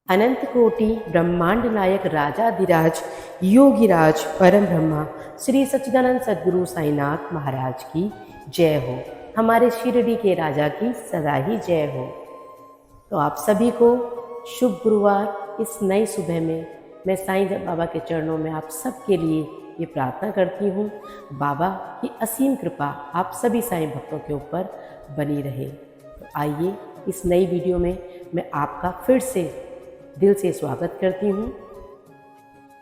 अनंत कोटि ब्रह्मांड नायक राजाधिराज योगिराज परम ब्रह्मा श्री सच्चिदानंद सद्गुरु साईनाथ महाराज की जय हो। हमारे शिरडी के राजा की सदा ही जय हो। तो आप सभी को शुभ गुरुवार इस नई सुबह में मैं साईं बाबा के चरणों में आप सबके लिए ये प्रार्थना करती हूँ, बाबा की असीम कृपा आप सभी साईं भक्तों के ऊपर बनी रहे। तो आइए इस नई वीडियो में मैं आपका फिर से दिल से स्वागत करती हूँ।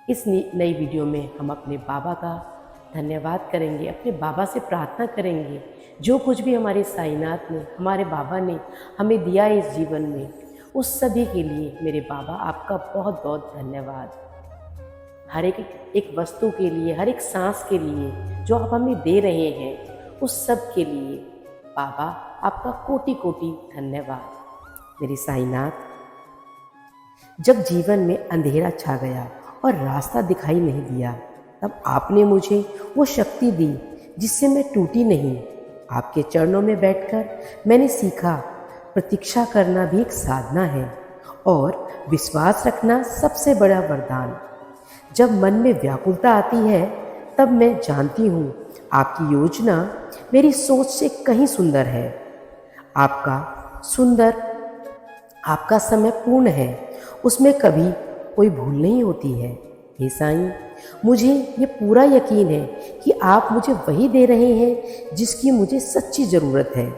इस नई वीडियो में हम अपने बाबा का धन्यवाद करेंगे, अपने बाबा से प्रार्थना करेंगे जो कुछ भी हमारे साईनाथ ने, हमारे बाबा ने हमें दिया इस जीवन में, उस सभी के लिए मेरे बाबा आपका बहुत बहुत धन्यवाद। हर एक वस्तु के लिए, हर एक सांस के लिए जो आप हमें दे रहे हैं, उस सब के लिए बाबा आपका कोटि कोटि धन्यवाद। मेरे साईनाथ, जब जीवन में अंधेरा छा गया और रास्ता दिखाई नहीं दिया, तब आपने मुझे वो शक्ति दी जिससे मैं टूटी नहीं। आपके चरणों में बैठकर मैंने सीखा प्रतीक्षा करना भी एक साधना है और विश्वास रखना सबसे बड़ा वरदान। जब मन में व्याकुलता आती है तब मैं जानती हूँ आपकी योजना मेरी सोच से कहीं सुंदर है। आपका समय पूर्ण है, उसमें कभी कोई भूल नहीं होती है। हे साईं, मुझे ये पूरा यकीन है कि आप मुझे वही दे रहे हैं जिसकी मुझे सच्ची ज़रूरत है।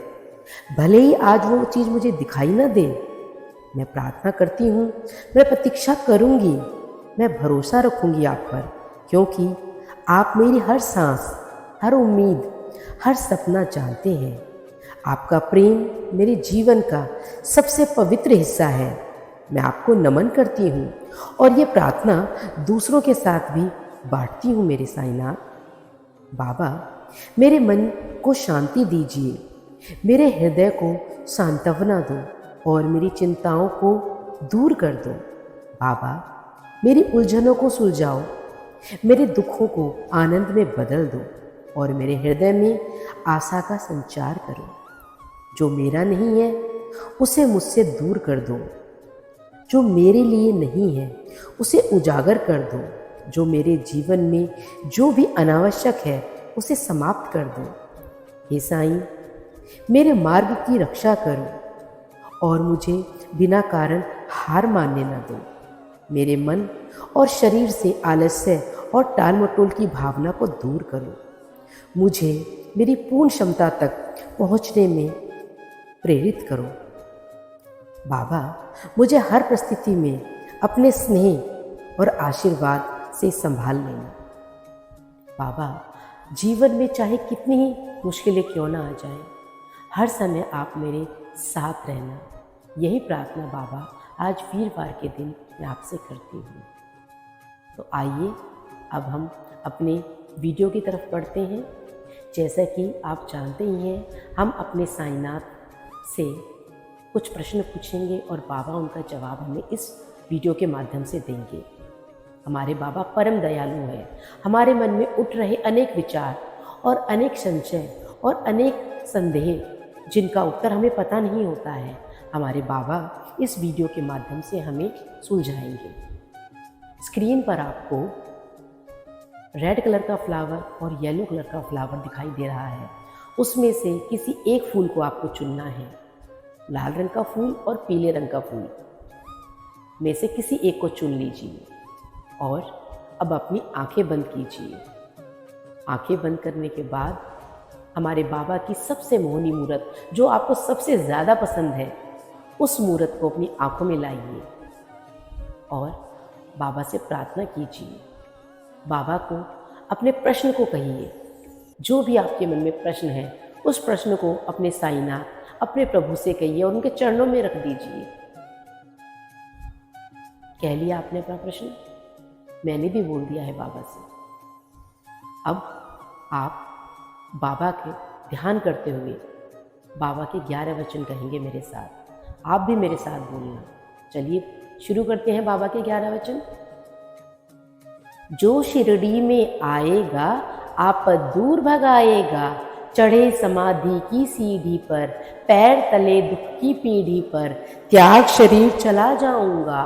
भले ही आज वो चीज़ मुझे दिखाई ना दे, मैं प्रार्थना करती हूँ, मैं प्रतीक्षा करूँगी, मैं भरोसा रखूँगी आप पर, क्योंकि आप मेरी हर सांस, हर उम्मीद, हर सपना जानते हैं। आपका प्रेम मेरे जीवन का सबसे पवित्र हिस्सा है। मैं आपको नमन करती हूँ और ये प्रार्थना दूसरों के साथ भी बांटती हूँ। मेरे साईनाथ बाबा, मेरे मन को शांति दीजिए, मेरे हृदय को सांत्वना दो और मेरी चिंताओं को दूर कर दो। बाबा, मेरी उलझनों को सुलझाओ, मेरे दुखों को आनंद में बदल दो और मेरे हृदय में आशा का संचार करो। जो मेरा नहीं है उसे मुझसे दूर कर दो, जो मेरे लिए नहीं है उसे उजागर कर दो। जो मेरे जीवन में जो भी अनावश्यक है उसे समाप्त कर दो। हे साईं, मेरे मार्ग की रक्षा करो और मुझे बिना कारण हार मानने न दो। मेरे मन और शरीर से आलस्य और टाल मटोल की भावना को दूर करो। मुझे मेरी पूर्ण क्षमता तक पहुँचने में प्रेरित करो। बाबा, मुझे हर परिस्थिति में अपने स्नेह और आशीर्वाद से संभाल लेना। बाबा, जीवन में चाहे कितनी ही मुश्किलें क्यों ना आ जाएं, हर समय आप मेरे साथ रहना। यही प्रार्थना बाबा आज वीरवार के दिन मैं आपसे करती हूँ। तो आइए अब हम अपने वीडियो की तरफ बढ़ते हैं। जैसा कि आप जानते ही हैं, हम अपने साईनाथ से कुछ प्रश्न पूछेंगे और बाबा उनका जवाब हमें इस वीडियो के माध्यम से देंगे। हमारे बाबा परम दयालु हैं। हमारे मन में उठ रहे अनेक विचार और अनेक संशय और अनेक संदेह जिनका उत्तर हमें पता नहीं होता है, हमारे बाबा इस वीडियो के माध्यम से हमें सुलझाएंगे। स्क्रीन पर आपको रेड कलर का फ्लावर और येलो कलर का फ्लावर दिखाई दे रहा है। उसमें से किसी एक फूल को आपको चुनना है। लाल रंग का फूल और पीले रंग का फूल में से किसी एक को चुन लीजिए और अब अपनी आंखें बंद कीजिए। आंखें बंद करने के बाद हमारे बाबा की सबसे मोहनी मूर्त, जो आपको सबसे ज़्यादा पसंद है, उस मूर्त को अपनी आंखों में लाइए और बाबा से प्रार्थना कीजिए। बाबा को अपने प्रश्न को कहिए। जो भी आपके मन में प्रश्न है, उस प्रश्न को अपने साईनाथ, अपने प्रभु से कहिए और उनके चरणों में रख दीजिए। कह लिया आपने अपना प्रश्न? मैंने भी बोल दिया है बाबा से। अब आप बाबा के ध्यान करते हुए बाबा के 11 वचन कहेंगे मेरे साथ। आप भी मेरे साथ बोलना। चलिए शुरू करते हैं बाबा के 11 वचन। जो शिरडी में आएगा आपद दूर भगाएगा, चढ़े समाधि की सीढ़ी पर, पैर तले दुख की पीढ़ी पर, त्याग शरीर चला जाऊंगा,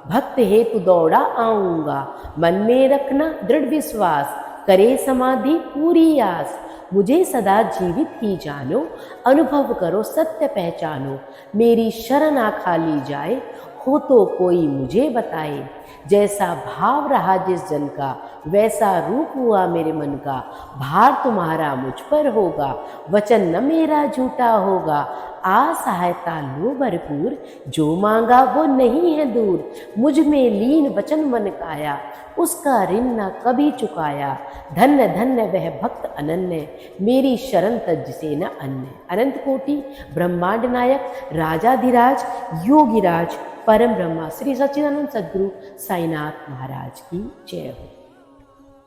भक्त हेतु दौड़ा आऊँगा, मन में रखना दृढ़ विश्वास, करे समाधि पूरी आस। मुझे सदा जीवित ही जानो, अनुभव करो सत्य पहचानो। मेरी शरण आ खाली जाए, हो तो कोई मुझे बताए। जैसा भाव रहा जिस जन का, वैसा रूप हुआ मेरे मन का। भार तुम्हारा मुझ पर होगा, वचन न मेरा झूठा होगा। आ सहायता लो भरपूर, जो मांगा वो नहीं है दूर। मुझ में लीन वचन मन काया, उसका ऋण न कभी चुकाया। धन्य धन्य वह भक्त अनन्य, मेरी शरण तज से न अन्य। अनंत कोटि ब्रह्मांड नायक, राजाधिराज, योगिराज, परम ब्रह्मा श्री सच्चिदानंद सद्गुरु साईनाथ महाराज की जय हो।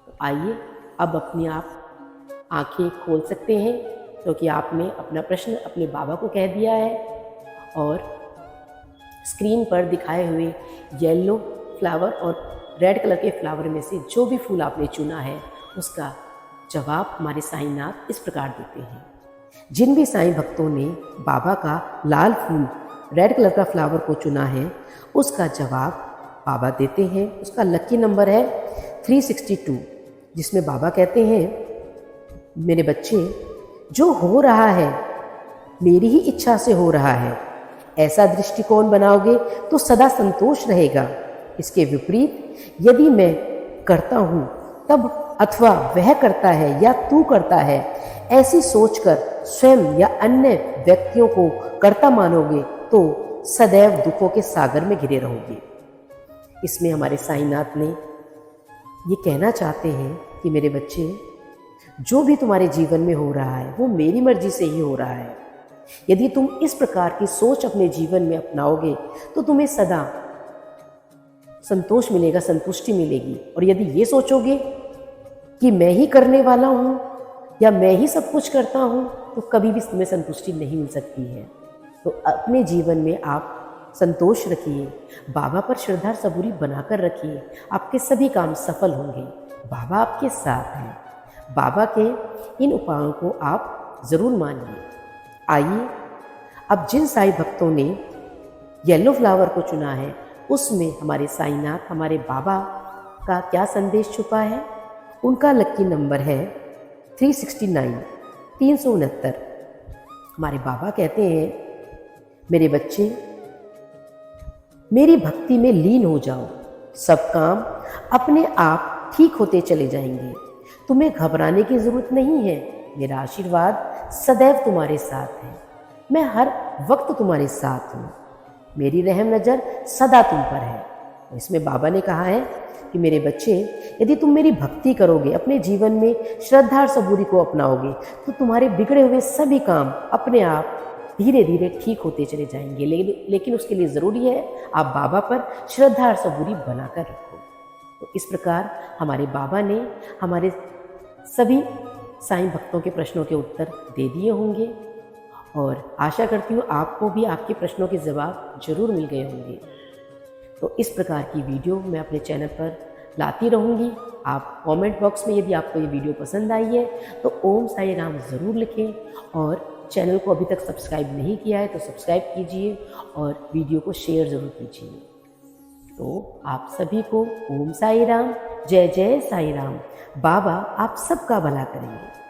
तो आइए अब अपनी आप आंखें खोल सकते हैं, क्योंकि आपने अपना प्रश्न अपने बाबा को कह दिया है और स्क्रीन पर दिखाए हुए येलो फ्लावर और रेड कलर के फ्लावर में से जो भी फूल आपने चुना है उसका जवाब हमारे साईनाथ इस प्रकार देते हैं। जिन भी साईं भक्तों ने बाबा का लाल फूल रेड कलर का फ्लावर को चुना है उसका जवाब बाबा देते हैं। उसका लकी नंबर है 362, जिसमें बाबा कहते हैं, मेरे बच्चे जो हो रहा है मेरी ही इच्छा से हो रहा है। ऐसा दृष्टिकोण बनाओगे तो सदा संतोष रहेगा। इसके विपरीत यदि मैं करता हूँ तब अथवा वह करता है या तू करता है, ऐसी सोचकर स्वयं या अन्य व्यक्तियों को कर्ता मानोगे तो सदैव दुखों के सागर में घिरे रहोगे। इसमें हमारे साईनाथ ने ये कहना चाहते हैं कि मेरे बच्चे, जो भी तुम्हारे जीवन में हो रहा है वो मेरी मर्जी से ही हो रहा है। यदि तुम इस प्रकार की सोच अपने जीवन में अपनाओगे तो तुम्हें सदा संतोष मिलेगा, संतुष्टि मिलेगी। और यदि ये सोचोगे कि मैं ही करने वाला हूँ या मैं ही सब कुछ करता हूँ तो कभी भी तुम्हें संतुष्टि नहीं मिल सकती है। तो अपने जीवन में आप संतोष रखिए, बाबा पर श्रद्धा सबूरी बनाकर रखिए, आपके सभी काम सफल होंगे। बाबा आपके साथ हैं। बाबा के इन उपायों को आप ज़रूर मानिए। आइए अब जिन साईं भक्तों ने येलो फ्लावर को चुना है उसमें हमारे साईनाथ, हमारे बाबा का क्या संदेश छुपा है। उनका लकी नंबर है 369, 369। हमारे बाबा कहते हैं, मेरे बच्चे मेरी भक्ति में लीन हो जाओ, सब काम अपने आप ठीक होते चले जाएंगे। तुम्हें घबराने की जरूरत नहीं है, मेरा आशीर्वाद सदैव तुम्हारे साथ है। मैं हर वक्त तुम्हारे साथ हूँ, मेरी रहम नज़र सदा तुम पर है। इसमें बाबा ने कहा है कि मेरे बच्चे, यदि तुम मेरी भक्ति करोगे, अपने जीवन में श्रद्धा और सबूरी को अपनाओगे तो तुम्हारे बिगड़े हुए सभी काम अपने आप धीरे धीरे ठीक होते चले जाएंगे। लेकिन उसके लिए ज़रूरी है आप बाबा पर श्रद्धा और सबूरी बनाकर रखो। तो इस प्रकार हमारे बाबा ने हमारे सभी साईं भक्तों के प्रश्नों के उत्तर दे दिए होंगे और आशा करती हूँ आपको भी आपके प्रश्नों के जवाब जरूर मिल गए होंगे। तो इस प्रकार की वीडियो मैं अपने चैनल पर लाती रहूँगी। आप कमेंट बॉक्स में यदि आपको ये वीडियो पसंद आई है तो ओम साई राम ज़रूर लिखें और चैनल को अभी तक सब्सक्राइब नहीं किया है तो सब्सक्राइब कीजिए और वीडियो को शेयर ज़रूर कीजिए। तो आप सभी को ओम साई राम, जय जय साई राम। बाबा आप सबका भला करेंगे।